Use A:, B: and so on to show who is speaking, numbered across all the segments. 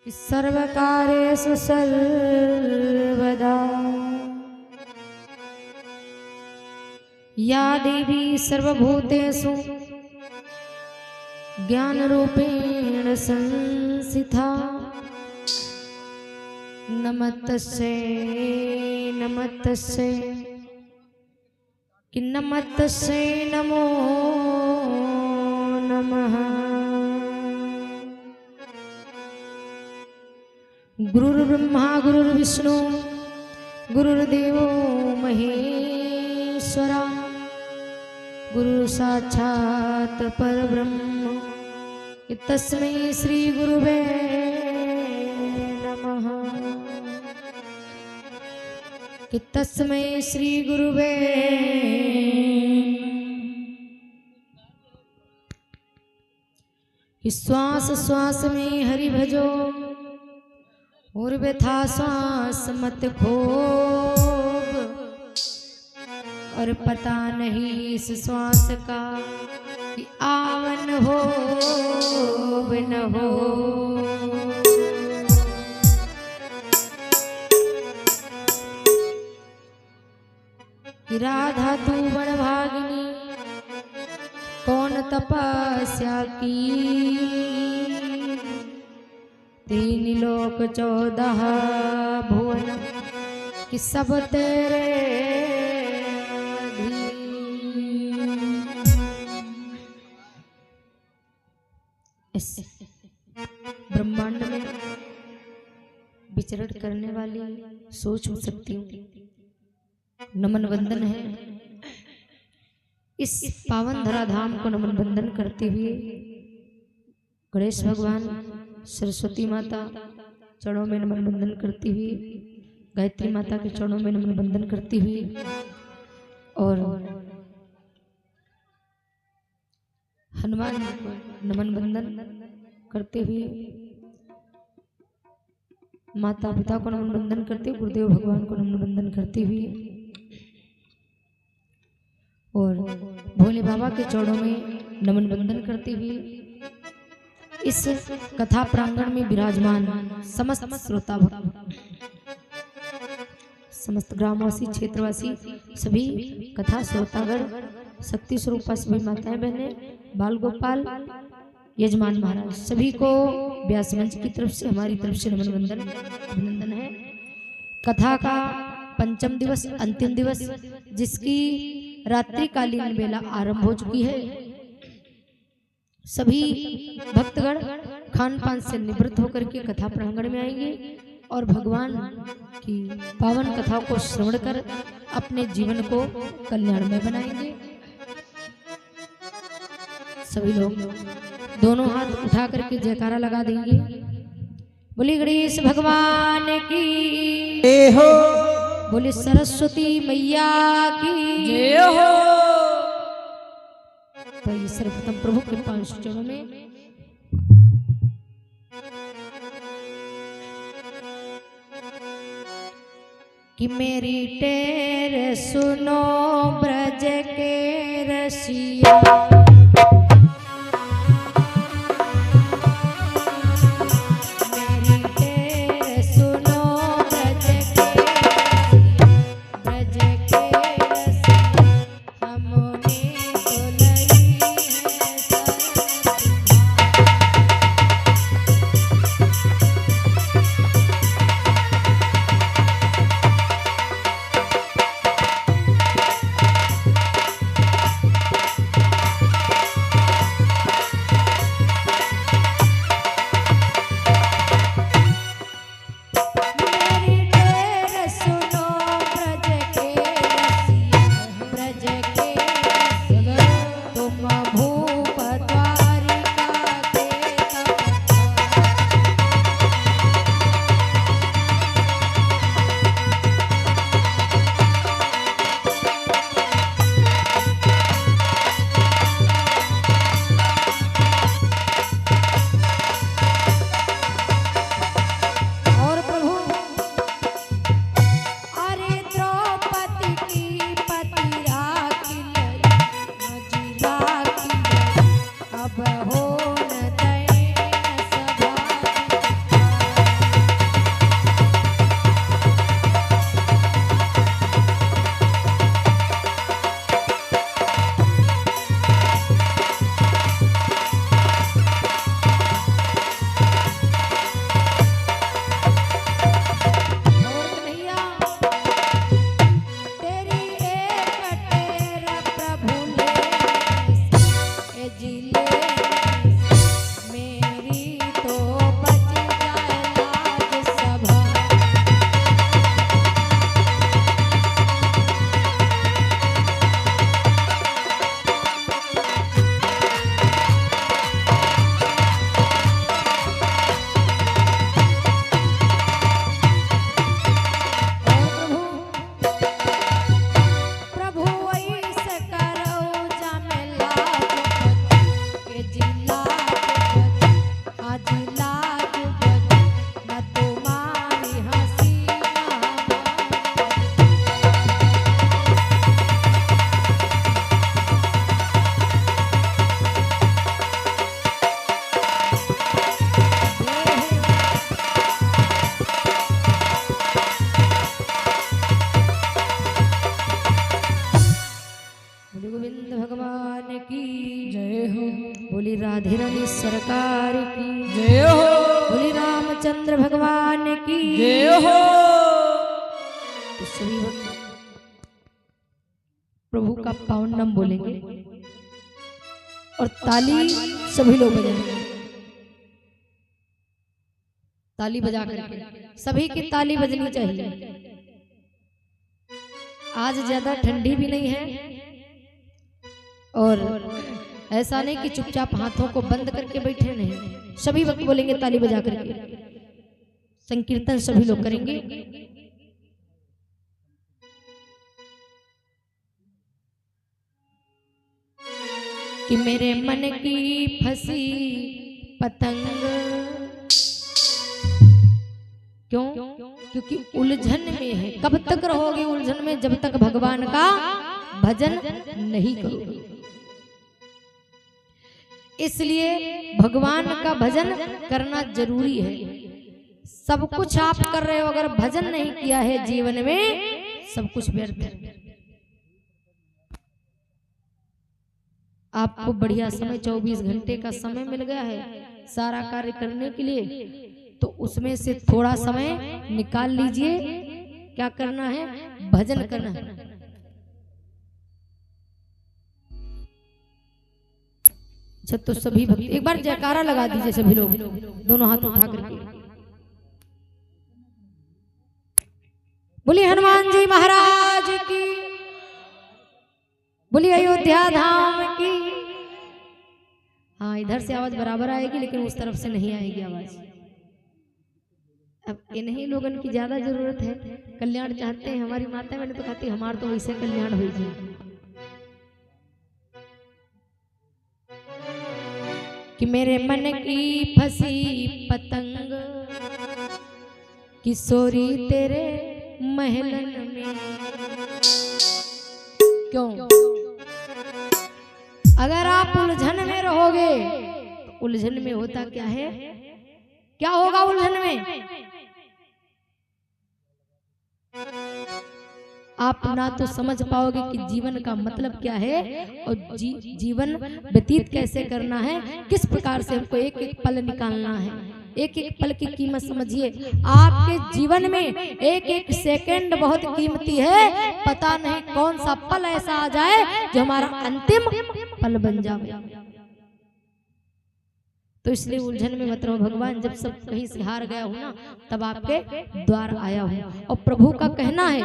A: सर्वकार्येषु सर्वदा या देवी सर्वभूतेषु ज्ञानरूपेण संस्थिता नमस्तस्यै नमस्तस्यै नमस्तस्यै नमो नमः। गुरुर्ब्रह्मा गुरुर्विष्णु गुरुर्देवो महेश्वरा गुरुसाक्षात् परब्रह्म तस्मै श्री गुरुवे नमः। तस्मै श्री गुरुवे श्वास श्वास में हरि भजो और व्यथा श्वास मत खोब और पता नहीं इस श्वास का कि आवन हो न हो। राधा तू बड़भागिनी कौन तपस्या की 3 लोक 14 भुवन कि सब तेरे इस ब्रह्मांड में विचरण करने वाली सोच सकती हूँ नमन वंदन है। इस पावन धराधाम को नमन वंदन करते हुए गणेश भगवान सरस्वती माता चरणों में नमन वंदन करती हुई गायत्री माता के चरणों में नमन वंदन करती हुई और हनुमान नमन वंदन करते हुए माता पिता को नमन वंदन करते हुए गुरुदेव भगवान को नमन वंदन करती हुई और भोले बाबा के चरणों में नमन वंदन करते हुए इस कथा प्रांगण में विराजमान समस्त श्रोता भक्त समस्त ग्रामवासी क्षेत्रवासी सभी कथा श्रोतागण शक्ति स्वरूपा सभी माताएं बहनें बाल गोपाल यजमान महाराज सभी को व्यास मंच की तरफ से हमारी तरफ से नमन वंदन अभिनंदन है। कथा का पंचम दिवस अंतिम दिवस जिसकी रात्रिकालीन वेला आरंभ हो चुकी है। सभी भक्तगण खान पान से निवृत्त होकर के कथा प्रांगण में आएंगे और भगवान की पावन कथा को श्रवण कर अपने जीवन को कल्याणमय बनाएंगे। सभी लोग दोनों हाथ उठा करके जयकारा लगा देंगे। बोले गणेश भगवान की जय हो, बोले सरस्वती मैया की जय हो। तो ये सर्वप्रथम प्रभु के 5 चरणों में कि मेरी टेर सुनो ब्रज के रसिया रामचंद्र भगवान की
B: जय हो।
A: तो सभी भक्त प्रभु का पावन नाम बोलेंगे और ताली सभी लोग बजाएंगे। ताली बजा करके सभी की ताली बजनी चाहिए। आज ज्यादा ठंडी भी नहीं है और ऐसा नहीं कि चुपचाप हाथों को बंद करके बैठे, नहीं, सभी वक्त बोलेंगे ताली बजा करके। संकीर्तन सभी लोग करेंगे। कि मेरे मन की फंसी पतंग, क्यों? क्योंकि उलझन में है। कब तक रहोगे उलझन में? जब तक भगवान का भजन नहीं करोगे। इसलिए भगवान का भजन करना जरूरी है। सब कुछ आप कर रहे हो, अगर भजन नहीं किया है जीवन में, सब कुछ व्यर्थ है। आपको बढ़िया समय 24 घंटे का समय मिल गया है सारा कार्य करने के लिए, तो उसमें से थोड़ा समय निकाल लीजिए। क्या करना है? भजन करना है। अच्छा, तो सभी भक्त एक बार जयकारा लगा दीजिए सभी लोग, दोनों हाथ उठा करके। बोलिए हनुमान जी महाराज की, बोलिए अयोध्या धाम की। हाँ, इधर से आवाज बराबर आएगी, लेकिन उस तरफ से नहीं आएगी आवाज। अब इन्हीं लोगन की ज्यादा जरूरत है, कल्याण चाहते हैं। हमारी माता मैंने तो कहती हमारा तो वैसे कल्याण हो जाए। कि मेरे मन की फंसी पतंग, किशोरी तेरे महलन में। क्यों? अगर आप उलझन में रहोगे तो उलझन में होता क्या है? क्या होगा उलझन में? आप ना तो समझ पाओगे कि जीवन का मतलब क्या है और जीवन व्यतीत कैसे करना है, किस प्रकार से हमको एक एक पल निकालना है। एक एक पल की कीमत समझिए। आपके जीवन में एक एक सेकंड बहुत कीमती है। पता नहीं कौन सा पल ऐसा आ जाए जो हमारा अंतिम पल बन जाए। तो इसलिए उलझन में मत रहो। भगवान जब सब कहीं से हार गया हूं ना, तब आपके द्वार आया हूं। और प्रभु का कहना है,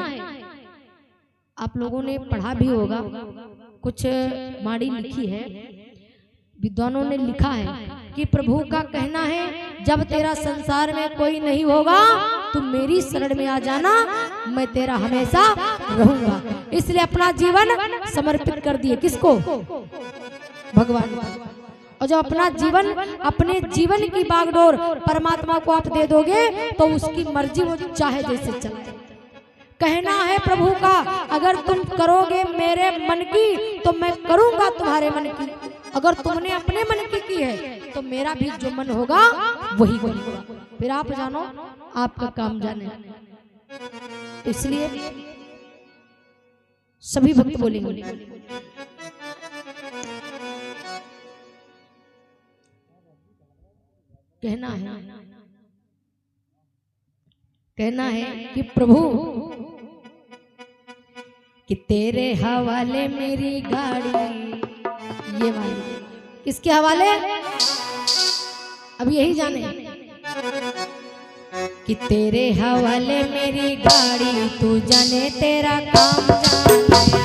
A: आप लोगों ने पढ़ा भी होगा, कुछ माड़ी लिखी है, विद्वानों ने लिखा है कि प्रभु का कहना है, जब तेरा संसार में कोई नहीं होगा तुम मेरी शरण में आ जाना, मैं तेरा हमेशा रहूंगा। इसलिए अपना जीवन समर्पित कर दिए। किसको? भगवान। और जब अपना जीवन, अपने जीवन की बागडोर परमात्मा को आप दे दोगे तो उसकी मर्जी वो चाहे जैसे चलाए। कहना है प्रभु का, अगर तुम करोगे मेरे मन की तो मैं करूंगा तुम्हारे मन की। अगर तुमने अपने मन की है तो मेरा भी जो मन होगा वही होगा। फिर आप जानो, आपका काम जाने। इसलिए सभी भक्त बोलेंगे, कहना है कि प्रभु कि तेरे हवाले मेरी गाड़ी। ये वाली किसके हवाले? अब यही जाने कि तेरे हवाले मेरी गाड़ी, तू जाने तेरा काम जाने।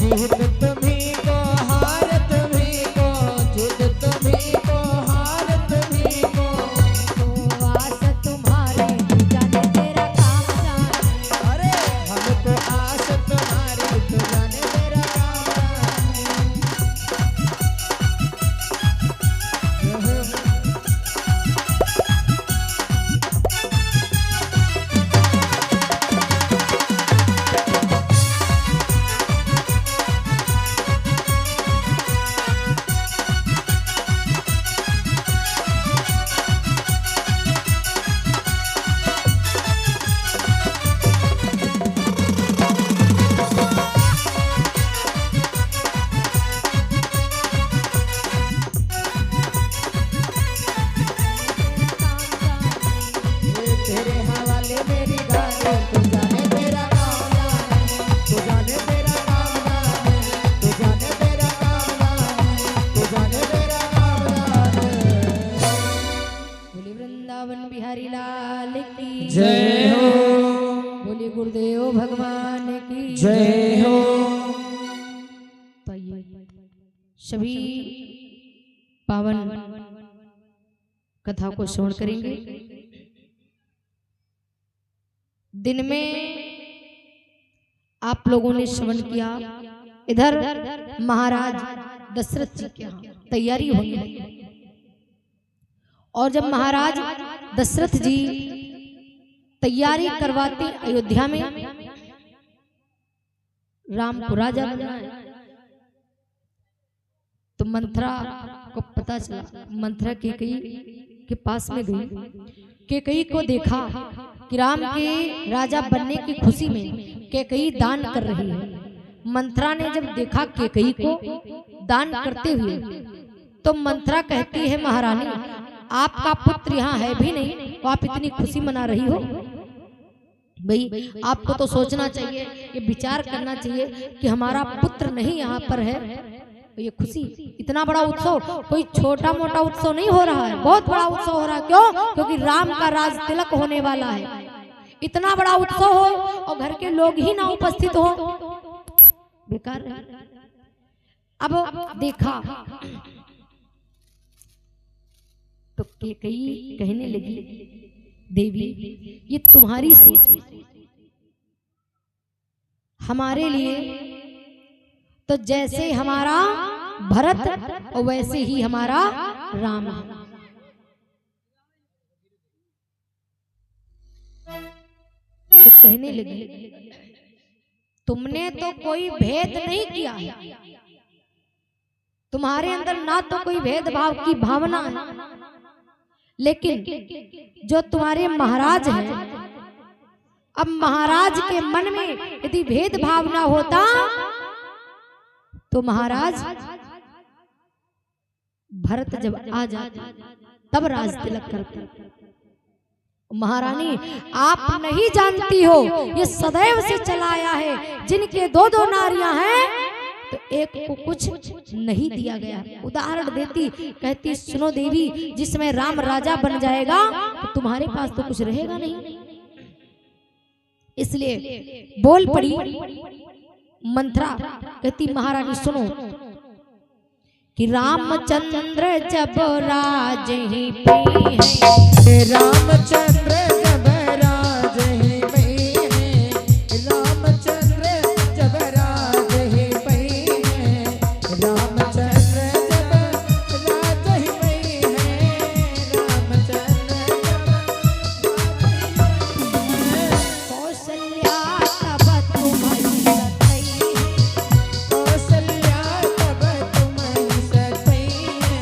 B: जीत तुम्हीं को, हार तुम्हीं को, जीत तुम्हीं को, हार तुम्हीं को।
A: तो आस तुम्हारी तू जाने तेरा काम जाने।
B: अरे हमको आस तुम्हारी तू जाने तेरा काम जाने। तेरे हवाले मेरी गाने, तू जाने तेरा काम जाने, तू जाने तेरा काम जाने, तू जाने तेरा काम जाने, तू जाने तेरा काम जाने।
A: बोले वृंदावन बिहारी लाल की
B: जय हो,
A: बोले गुरुदेव भगवान की
B: जय हो।
A: तो आइए सभी पावन कथा को श्रवण करेंगे। दिन में आप लोगों ने श्रवण किया, इधर महाराज दशरथ जी के यहाँ तैयारी होने लगी। और जब महाराज दशरथ जी तैयारी करवाते अयोध्या में, राम को राजा बनना है, तो मंथरा को पता चला। मंथरा कैकेयी के पास में गई, कैकेयी को देखा कि राम के राजा बनने की खुशी में कैकेयी दान कर रही है। मंथरा ने जब देखा कैकेयी को दान करते हुए, तो मंथरा कहती है, महारानी आपका पुत्र यहाँ है भी नहीं, तो आप इतनी खुशी मना रही हो। भाई आपको तो सोचना चाहिए, ये विचार करना चाहिए कि हमारा पुत्र नहीं यहाँ पर है, तो ये खुशी, इतना बड़ा उत्सव कोई छोटा मोटा उत्सव नहीं हो रहा है, बहुत बड़ा उत्सव हो रहा है। क्यों? क्योंकि राम का राज तिलक होने वाला है। इतना बड़ा उत्सव हो और घर के लोग ही ना उपस्थित हो, बेकार है। अब देखा तो कैकेयी कहने लगी, देवी ये तुम्हारी सोच है, हमारे लिए तो जैसे हमारा भरत और वैसे ही हमारा राम है। तो कहने लगी, तुमने तो कोई भेद नहीं किया है, तुम्हारे अंदर ना तो कोई भेदभाव की भावना है, लेकिन जो तुम्हारे महाराज हैं, अब महाराज के मन में यदि भेदभाव ना होता तो महाराज भरत जब आ जाते तब राज तिलक करते। महारानी आप नहीं जानती हो, ये सदैव से चला आया है, जिनके दो दो नारियां हैं तो एक को कुछ नहीं दिया गया। उदाहरण देती, कहती सुनो देवी, जिसमें राम राजा बन जाएगा तो तुम्हारे पास तो कुछ रहेगा नहीं। इसलिए बोल पड़ी मंथरा, कहती महारानी सुनो कि रामचंद्र जब राज ही पे हैं,
B: रामचंद्र जब राज ही पे हैं, रामचंद्र जब राज ही पे हैं, रामचंद्र जब राज ही पे हैं, रामचंद्र
A: कौशल्या तब तुम्हारी सतई,
B: कौशल्या तब तुम्हारी सतई है।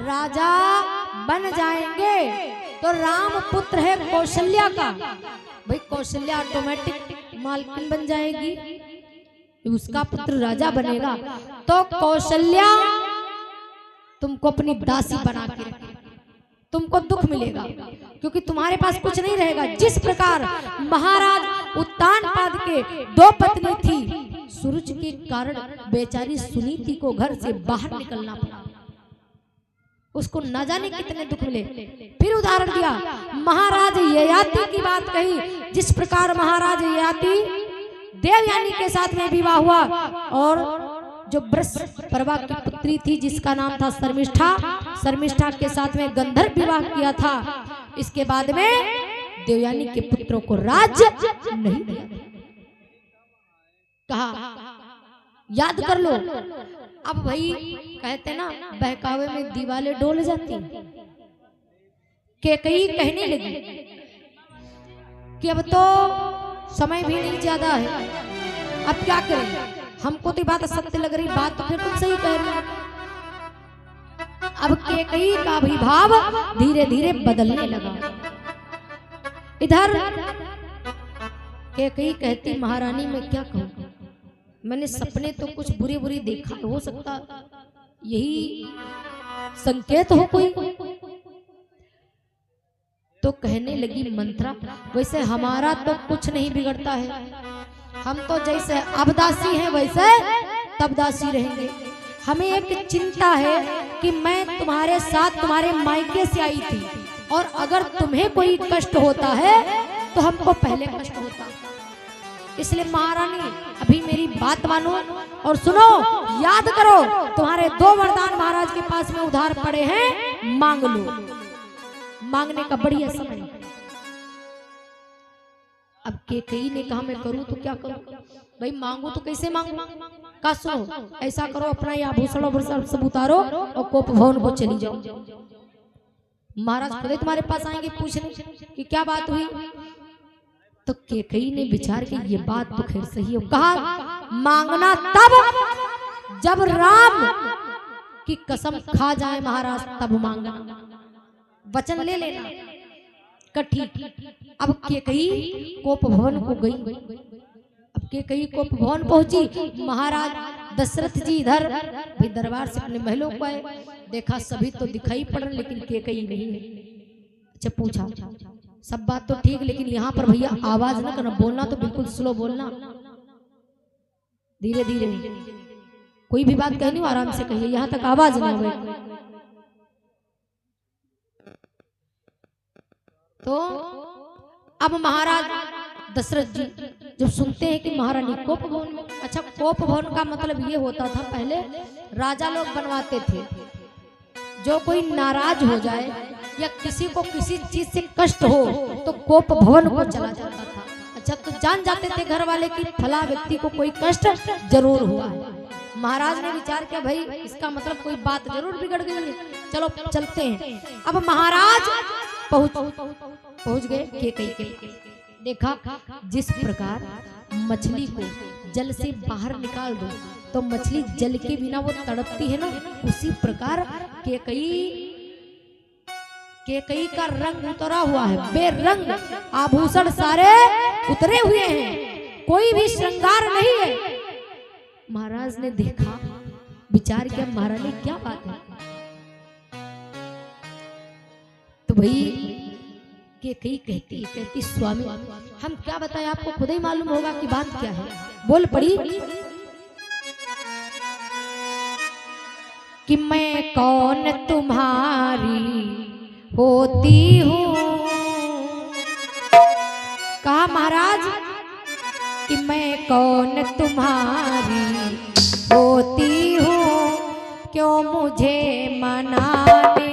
A: राजा बन जाएंगे तो राम पुत्र है कौशल्या का, भाई कौशल्या ऑटोमेटिक मालकिन बन जाएगी, उसका पुत्र राजा बनेगा तो कौशल्या तुमको अपनी दासी बना के रखेगी, तुमको दुख मिलेगा क्योंकि तुम्हारे पास कुछ नहीं रहेगा। जिस प्रकार महाराज उत्तानपाद के 2 पत्नी थी, सूरज के कारण बेचारी सुनीति को घर से बाहर निकलना पड़ा, उसको न जाने कितने दुख मिले। फिर उदाहरण दिया महाराज ययाति की बात कही, जिस प्रकार महाराज ययाति देवयानी के साथ में विवाह हुआ और जो बृहस्पति की पुत्री थी जिसका नाम था शर्मिष्ठा, शर्मिष्ठा के साथ में गंधर्व विवाह किया था। इसके बाद में देवयानी के पुत्रों को राज्य नहीं दिया, कहा याद कर लो। अब भाई कहते ना बहकावे में दीवालें डोल जाती, कैकेयी कहने लगी कि अब तो समय भी नहीं ज्यादा है, अब क्या करें, हमको तो बात सत्य लग रही, बात तो फिर तुम सही कह रही हो। अब कैकेयी का भी भाव धीरे धीरे बदलने लगा। इधर कैकेयी कहती महारानी मैं क्या कहूं, मैंने सपने तो कुछ बुरे बुरे देखा, हो सकता यही संकेत हो कोई। तो कहने लगी मंत्रा वैसे हमारा तो कुछ नहीं बिगड़ता है, हम तो जैसे अब दासी हैं वैसे तब दासी रहेंगे। हमें एक चिंता है कि मैं तुम्हारे साथ तुम्हारे मायके से आई थी और अगर तुम्हें कोई कष्ट होता है तो हमको पहले कष्ट होता, इसलिए महारानी अभी मेरी बात मानो और सुनो, याद करो तुम्हारे 2 वरदान महाराज के पास में उधार पड़े हैं, मांग लो, मांगने का बढ़िया समय। अब कैकेयी ने कहा मैं करूं तो क्या करूं, भाई मांगू तो कैसे मांगू, का सुनो ऐसा करो अपना ये आभूषण और सब उतारो और कोप भवन को चली जाओ, महाराज खुद तुम्हारे पास आएंगे पूछने कि क्या बात हुई। तो कैकेयी ने विचार की ये बात तो खैर सही हो, कहा मांगना तब जब राम की कसम खा जाए महाराज तब मांगना, वचन ले लेना का ठीक। अब कैकेयी कोप भवन को गई, अब कैकेयी कोप भवन पहुंची, महाराज दशरथ जी इधर भी दरबार से अपने महलों को आए, देखा सभी तो दिखाई पड़ रहे लेकिन कैकेयी नहीं है। अच्छा पूछा सब बात तो ठीक, लेकिन यहाँ पर भैया आवाज ना करना, बोलना तो बिल्कुल स्लो बोलना, धीरे धीरे, कोई भी बात कहनी हो आराम से कहिए, यहाँ तक आवाज ना आवे। तो अब महाराज दशरथ जी जब सुनते हैं कि महारानी कोप भवन में, अच्छा कोप भवन का मतलब ये होता था पहले राजा लोग बनवाते थे, जो कोई नाराज हो जाए या किसी को किसी चीज से कष्ट हो तो कोप भवन को चला जाता था। अच्छा तो जान जाते थे घर वाले कि फला व्यक्ति को कोई कष्ट जरूर हुआ है। महाराज ने विचार किया भाई इसका मतलब कोई बात जरूर बिगड़ गई है, चलो चलते हैं। अब महाराज पहुंच गए कैकेयी के, देखा जिस प्रकार मछली को जल से बाहर निकाल दो तो मछली जल के बिना वो तड़पती है ना, उसी प्रकार कैकेयी का रंग उतरा हुआ है, बेरंग आभूषण सारे उतरे हुए हैं, कोई भी श्रृंगार नहीं है। महाराज ने देखा विचार किया महारानी क्या बात है, तो भाई कैकेयी कहती स्वामी हम क्या बताएं आपको, खुद ही मालूम होगा कि बात क्या है। बोल पड़ी कि मैं कौन तुम्हारी होती हूँ, कहा महाराज कि मैं कौन तुम्हारी होती हूँ, क्यों मुझे मनाने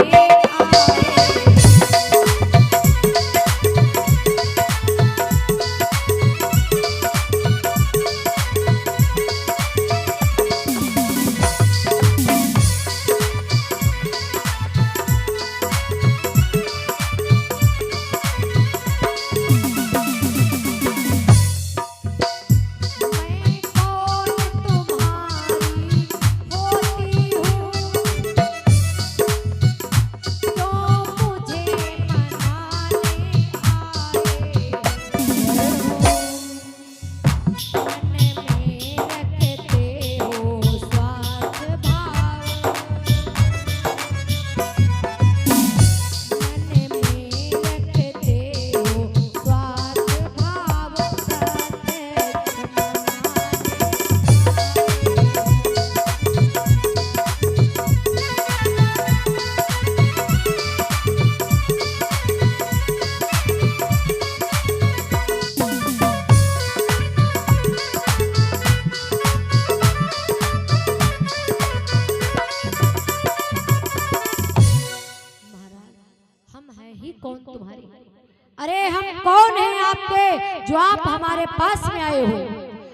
A: आपके जो आप हमारे पास में आए हो।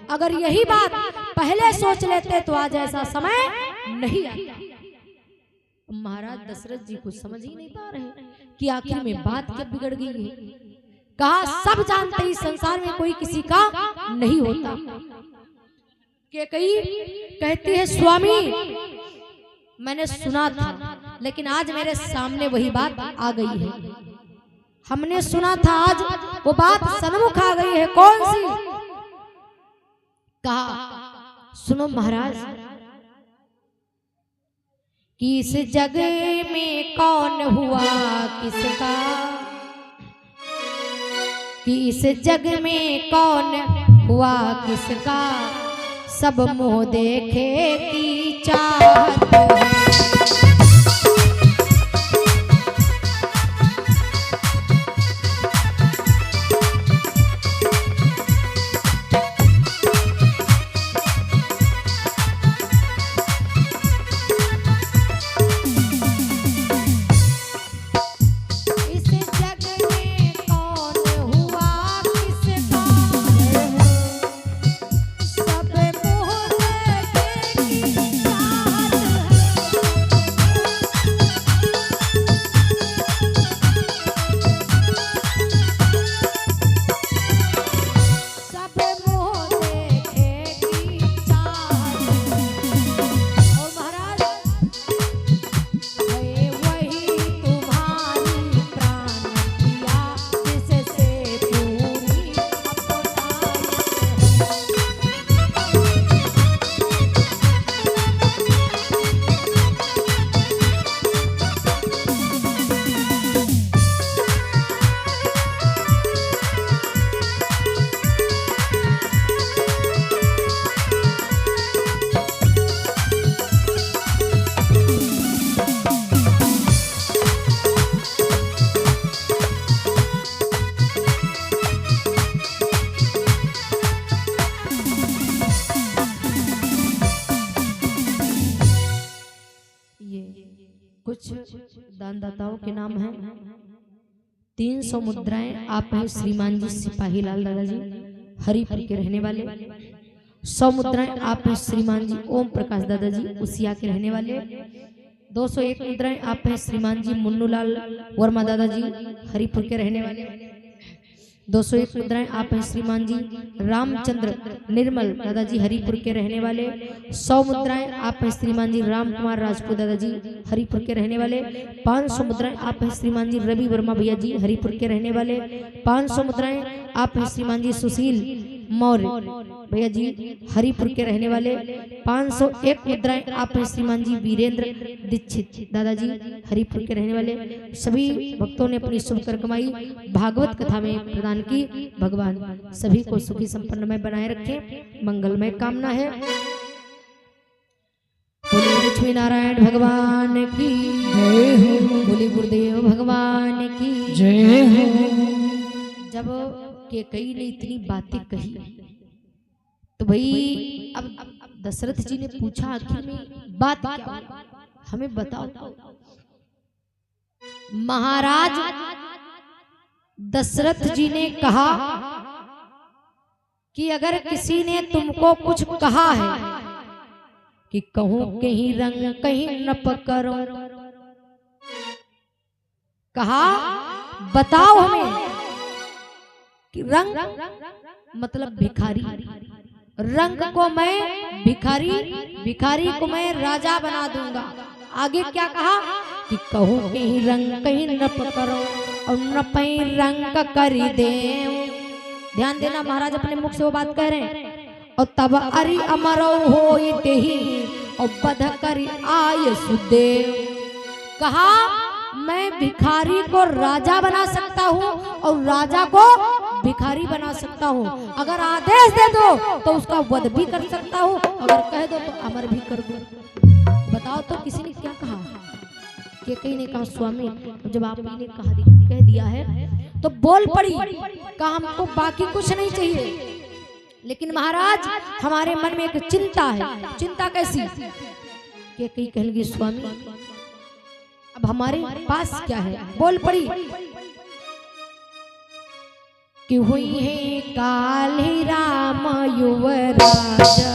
A: अगर यही बात पहले सोच लेते तो आज ऐसा समय नहीं आता। महाराज दशरथ जी कुछ समझ ही नहीं पा रहे कि आखिर में बात क्या बिगड़ गई है। कहा सब जानते ही संसार में कोई किसी का नहीं होता। कैकेयी कहती है स्वामी मैंने सुना था लेकिन आज मेरे सामने वही बात आ गई है। हमने सुना था आज वो बात सन्मुख आ गई है। कौन सी? कहा सुनो महाराज कि इस जग में कौन हुआ किसका, कि इस जग में कौन हुआ किसका, सब मुँह देखे की चाहत है। कुछ दानदाताओं के नाम हैं। 300 मुद्राएं आप हैं श्रीमान जी सिपाही लाल दादाजी हरिपुर के रहने वाले। 100 मुद्राएं आप हैं श्रीमान जी ओम प्रकाश दादाजी उसिया के रहने वाले। 201 मुद्राएं आप हैं श्रीमान जी मुन्नूलाल वर्मा दादाजी हरिपुर के रहने वाले। 201 मुद्राएं आप हैं श्रीमान जी रामचंद्र निर्मल दादाजी हरिपुर के रहने वाले। 100 मुद्राएं आप हैं श्रीमान जी राम कुमार राजपूत दादाजी हरिपुर के रहने वाले। 500 मुद्राएं आप हैं श्रीमान जी रवि वर्मा भैया जी हरिपुर के रहने वाले। 500 मुद्राएं आप हैं श्रीमान जी सुशील मौर्य भैया जी हरिपुर के रहने वाले। 501 मुद्राएं आप हैं श्रीमान जी वीरेंद्र दीक्षित दादाजी हरिपुर के रहने वाले। सभी भक्तों ने अपनी शुभ कर कमाई भागवत कथा में प्रदान की। भगवान सभी को सुखी संपन्नमय बनाए रखें, मंगलमय कामना है। बोली लक्ष्मी नारायण भगवान की जय हो, बोली गुरुदेव भगवान की जय हो। जब कैकेयी ने इतनी बातें कही तो भाई अब दशरथ जी ने पूछा आखिर में बात क्या, हमें बताओ। महाराज दशरथ जी ने कहा कि अगर किसी ने तुमको कुछ कहा है कि कहूं कहीं रंग कहीं नप करो, कहा बताओ हमें कि रंग मतलब भिखारी, रंग को मैं भिखारी, भिखारी को मैं राजा बना दूंगा। आगे क्या कहा कि कहूं कहीं रंग कहीं नप करो और नपई रंग करी दे। ध्यान देना महाराज अपने मुख से वो बात कह रहे हैं। और तब अरि अमरो होई देही और बध करी आय सुदेव। कहा मैं भिखारी को राजा बना सकता हूँ और राजा को भिखारी बना सकता हूँ। अगर आदेश दे दो तो उसका वध भी कर सकता हूँ, अगर कह दो तो अमर भी कर दो। बताओ तो किसी ने क्या कहा? कैकेयी ने कहा स्वामी जब आपने कह दिया है तो बोल पड़ी, कहा हमको बाकी कुछ नहीं चाहिए, लेकिन महाराज हमारे मन में एक चिंता है। चिंता कैसी? कैकेयी कहने लगी स्वामी अब हमारे पास क्या है? बोल पड़ी कि हुई है काल ही राम युवराज।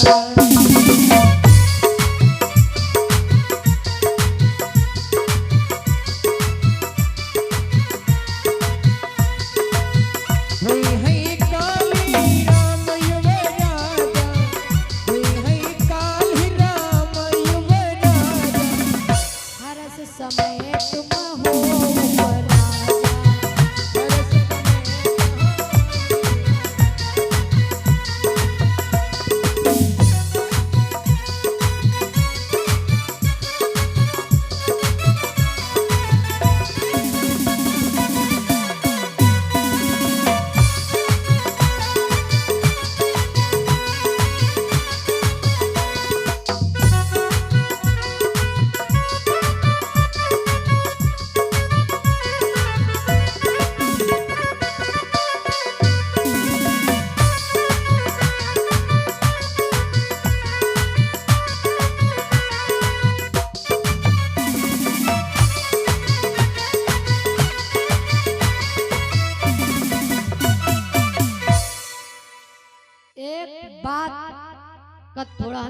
A: समय तुम हो एक बात का थोड़ा हमें